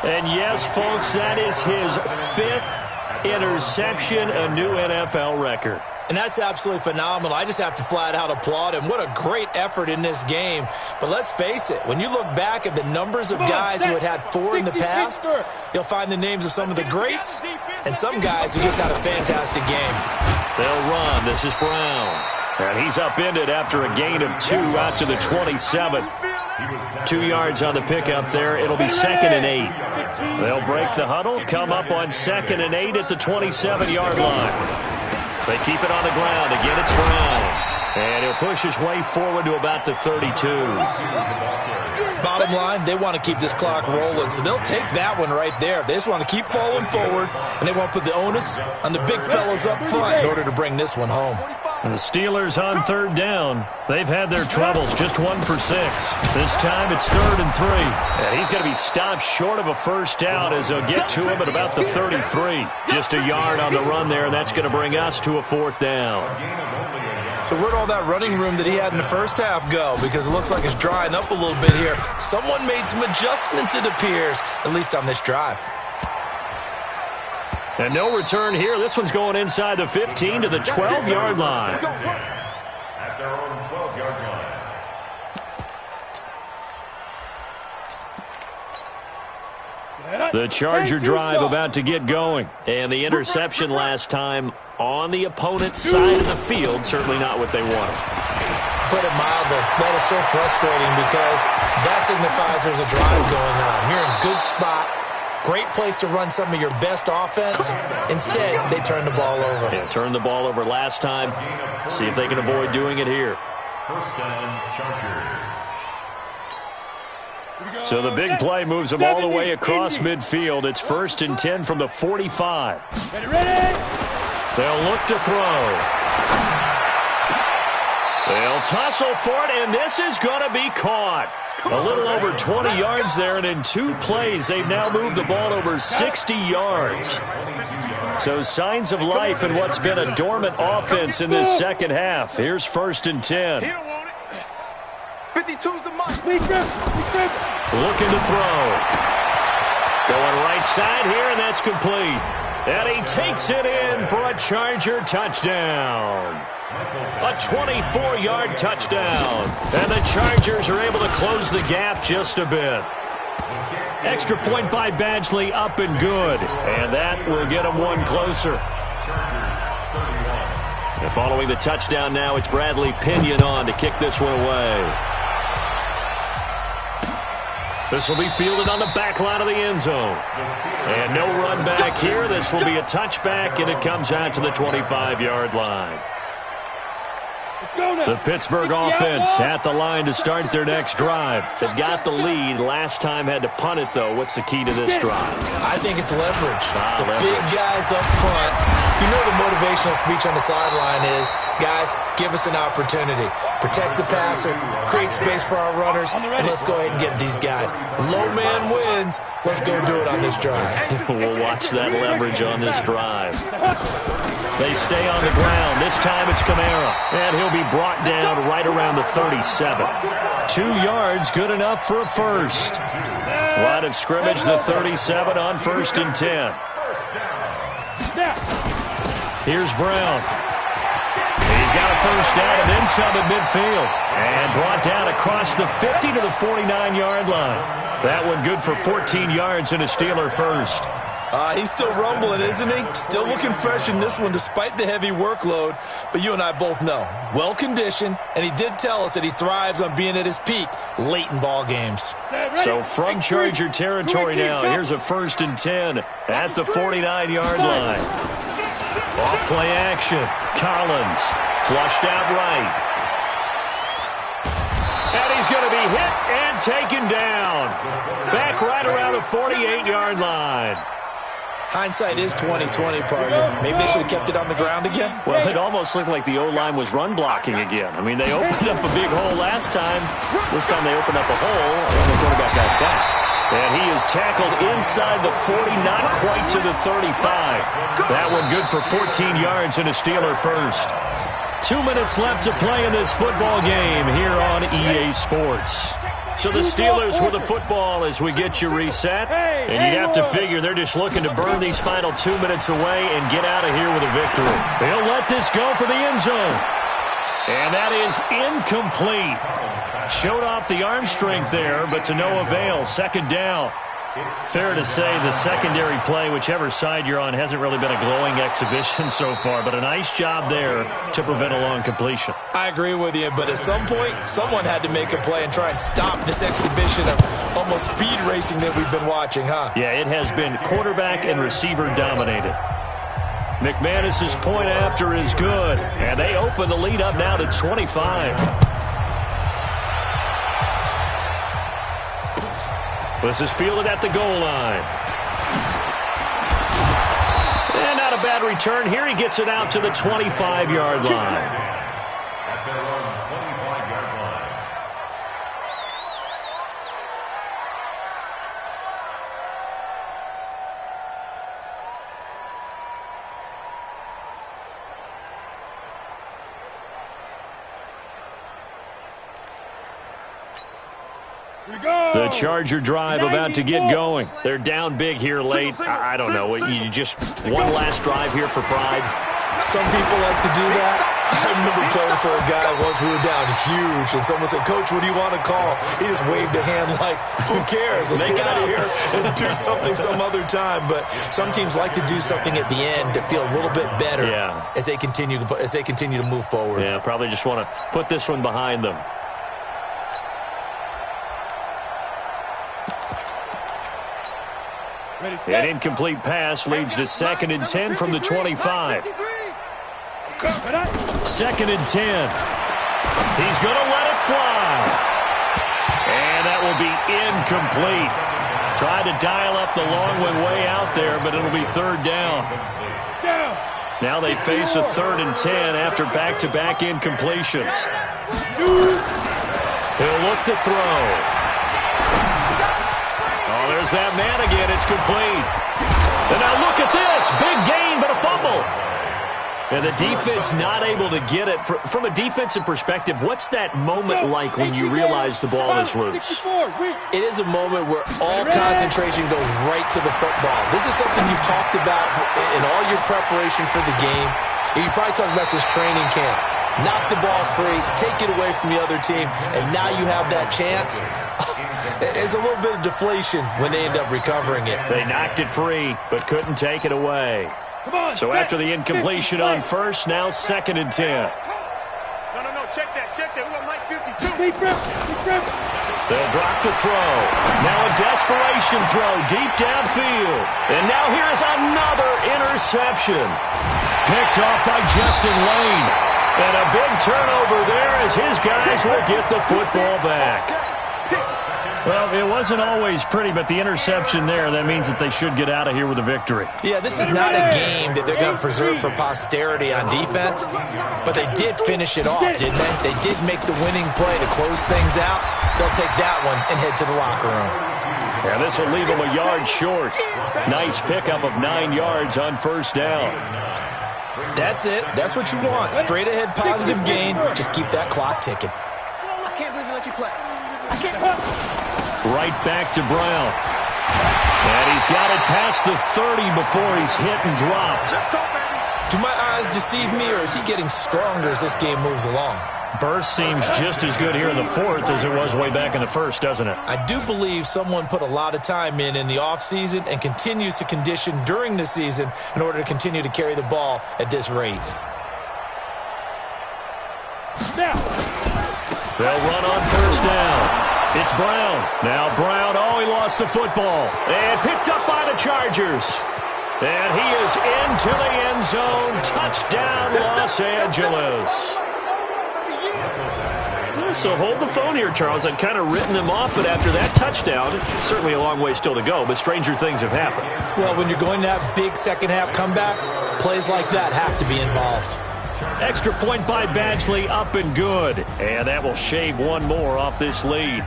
Speaker 1: And yes, folks, that is his 5th interception, a new NFL record.
Speaker 3: And that's absolutely phenomenal. I just have to flat out applaud him. What a great effort in this game. But let's face it, when you look back at the numbers of guys who had 4 in the past, you'll find the names of some of the greats and some guys who just had a fantastic game.
Speaker 1: They'll run. This is Brown. And he's upended after a gain of 2 out to the 27. 2 yards on the pickup there. It'll be 2nd and 8. They'll break the huddle, come up on 2nd and 8 at the 27-yard line. They keep it on the ground. Again, it's Brown. And he'll push his way forward to about the 32.
Speaker 3: Bottom line, they want to keep this clock rolling, so they'll take that one right there. They just want to keep falling forward, and they want to put the onus on the big fellas up front in order to bring this one home.
Speaker 1: And the Steelers on 3rd down. They've had their troubles, just 1 for 6. This time it's 3rd and 3. And he's going to be stopped short of a first down as they'll get to him at about the 33. Just a yard on the run there, and that's going to bring us to a 4th down.
Speaker 3: So where'd all that running room that he had in the first half go? Because it looks like it's drying up a little bit here. Someone made some adjustments, it appears, at least on this drive.
Speaker 1: And no return here. This one's going inside the 15 to the 12-yard line.
Speaker 4: At their own 12-yard line.
Speaker 1: The Charger drive about to get going. And the interception last time on the opponent's side of the field. Certainly not what they wanted.
Speaker 3: Put it mildly, that is so frustrating because that signifies there's a drive going on. You're in a good spot. Great place to run some of your best offense. Instead, they turn the ball over.
Speaker 1: Yeah, turned the ball over last time. See if they can avoid doing it here.
Speaker 4: First down, Chargers.
Speaker 1: So the big play moves them all the way across midfield. It's 1st and 10 from the 45. They'll look to throw. They'll tussle for it, and this is going to be caught. A little over 20 yards there, and in 2 plays, they've now moved the ball over 60 yards. So signs of life in what's been a dormant offense in this second half. Here's 1st and 10.
Speaker 2: 52's the mark.
Speaker 1: Looking to throw. Going right side here, and that's complete. And he takes it in for a Charger touchdown. A 24-yard touchdown. And the Chargers are able to close the gap just a bit. Extra point by Badgley, up and good. And that will get them one closer. And following the touchdown now, it's Bradley Pinion on to kick this one away. This will be fielded on the back line of the end zone. And no run back here. This will be a touchback, and it comes out to the 25-yard line. The Pittsburgh offense at the line to start their next drive. They've got the lead. Last time had to punt it, though. What's the key to this drive?
Speaker 3: I think it's leverage.
Speaker 1: Leverage.
Speaker 3: Big guys up front. You know the motivational speech on the sideline is, guys, give us an opportunity. Protect the passer, create space for our runners, and let's go ahead and get these guys. Low man wins. Let's go do it on this drive.
Speaker 1: We'll watch that leverage on this drive. They stay on the ground. This time it's Kamara. And he'll be brought down right around the 37. 2 yards, good enough for a first. Line of scrimmage, the 37 on 1st and 10. Here's Brown. He's got a first down and then some at midfield. And brought down across the 50 to the 49-yard line. That one good for 14 yards and a Steeler first.
Speaker 3: He's still rumbling, isn't he? Still looking fresh in this one despite the heavy workload. But you and I both know, well-conditioned, and he did tell us that he thrives on being at his peak late in ball games.
Speaker 1: So from Charger territory now, here's a 1st and 10 at the 49-yard line. Off play action. Collins flushed out right. And he's going to be hit and taken down. Back right around the 48-yard line.
Speaker 3: Hindsight is 20/20, partner. Maybe they should have kept it on the ground again.
Speaker 7: Well, it almost looked like the O-line was run blocking again. I mean, they opened up a big hole last time. This time they opened up a hole, and the quarterback got sacked. And he is tackled inside the 40, not quite to the 35. That one good for 14 yards and a Steeler first. 2 minutes left to play in this football game here on EA Sports. So the Steelers with the football as we get you reset. And you have to figure they're just looking to burn these final 2 minutes away and get out of here with a victory. They'll let this go for the end zone. And that is incomplete. Showed off the arm strength there, but to no avail. Second down. Fair to say the secondary play, whichever side you're on, hasn't really been a glowing exhibition so far, but a nice job there to prevent a long completion.
Speaker 3: I agree with you, but at some point, someone had to make a play and try and stop this exhibition of almost speed racing that we've been watching, huh?
Speaker 7: Yeah, it has been quarterback and receiver dominated. McManus's point after is good, and they open the lead up now to 25. This is fielded at the goal line. And not a bad return here. He gets it out to the 25-yard line.
Speaker 4: At their own 25-yard line.
Speaker 7: The Charger drive about to get going. They're down big here late. I don't know. You just one last drive here for pride.
Speaker 3: Some people like to do that. I remember playing for a guy once. We were down huge, and someone said, "Coach, what do you want to call?" He just waved a hand like, "Who cares? Let's get out of here and do something some other time." But some teams like to do something at the end to feel a little bit better as they continue to move forward.
Speaker 7: Yeah, probably just want to put this one behind them. An incomplete pass leads to 2nd and 10 from the 25. 2nd and 10. He's going to let it fly. And that will be incomplete. Tried to dial up the long one way out there, but it'll be 3rd down. Now they face a 3rd and 10 after back-to-back incompletions. He'll look to throw. Oh, there's that man again. It's complete. And now look at this. Big gain, but a fumble. And the defense not able to get it. From a defensive perspective, what's that moment like when you realize the ball is loose?
Speaker 3: It is a moment where all concentration goes right to the football. This is something you've talked about in all your preparation for the game. You probably talked about this training camp. Knock the ball free, take it away from the other team, and now you have that chance. It's a little bit of deflation when they end up recovering it.
Speaker 7: They knocked it free, but couldn't take it away. So after the incompletion on first, now 2nd and 10.
Speaker 2: No, check that. We got Mike 52.
Speaker 7: They'll drop the throw. Now a desperation throw deep downfield. And now here's another interception. Picked off by Justin Lane. And a big turnover there as his guys will get the football back. Well, it wasn't always pretty, but the interception there, that means that they should get out of here with a victory.
Speaker 3: Yeah, this is not a game that they're going to preserve for posterity on defense, but they did finish it off, didn't they? They did make the winning play to close things out. They'll take that one and head to the locker room.
Speaker 7: Yeah, this will leave them a yard short. Nice pickup of 9 yards on first down.
Speaker 3: That's it. That's what you want. Straight ahead positive gain. Just keep that clock ticking.
Speaker 2: I can't believe they let you play. I can't.
Speaker 7: Right back to Brown. And he's got it past the 30 before he's hit and dropped.
Speaker 3: Do my eyes deceive me, or is he getting stronger as this game moves along?
Speaker 7: Burst seems just as good here in the 4th as it was way back in the 1st, doesn't it?
Speaker 3: I do believe someone put a lot of time in the offseason and continues to condition during the season in order to continue to carry the ball at this rate.
Speaker 7: They'll run on first down. It's Brown. Now Brown, he lost the football. And picked up by the Chargers. And he is into the end zone. Touchdown, Los Angeles. So hold the phone here, Charles. I'd kind of written them off, but after that touchdown, certainly a long way still to go, but stranger things have happened.
Speaker 3: Well, when you're going to have big second-half comebacks, plays like that have to be involved.
Speaker 1: Extra point by Badgley, up and good. And that will shave one more off this lead.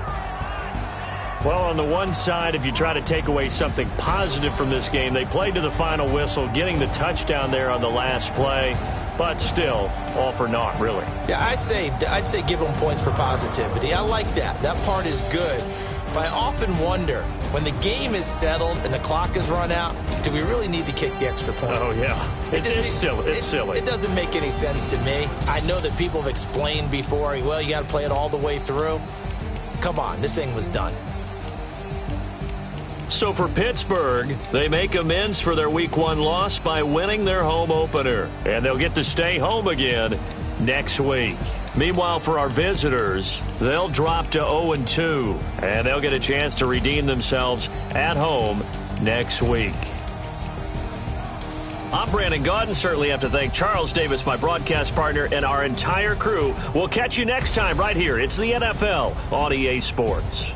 Speaker 1: Well, on the one side, if you try to take away something positive from this game, they played to the final whistle, getting the touchdown there on the last play. But still, all for naught, really.
Speaker 3: Yeah, I'd say give them points for positivity. I like that. That part is good. But I often wonder, when the game is settled and the clock is run out, do we really need to kick the extra point?
Speaker 1: Oh, yeah. It's silly. It's silly.
Speaker 3: It doesn't make any sense to me. I know that people have explained before, well, you got to play it all the way through. Come on, this thing was done.
Speaker 1: So for Pittsburgh, they make amends for their Week 1 loss by winning their home opener. And they'll get to stay home again next week. Meanwhile, for our visitors, they'll drop to 0-2. And they'll get a chance to redeem themselves at home next week. I'm Brandon Gaudin. Certainly have to thank Charles Davis, my broadcast partner, and our entire crew. We'll catch you next time right here. It's the NFL on EA Sports.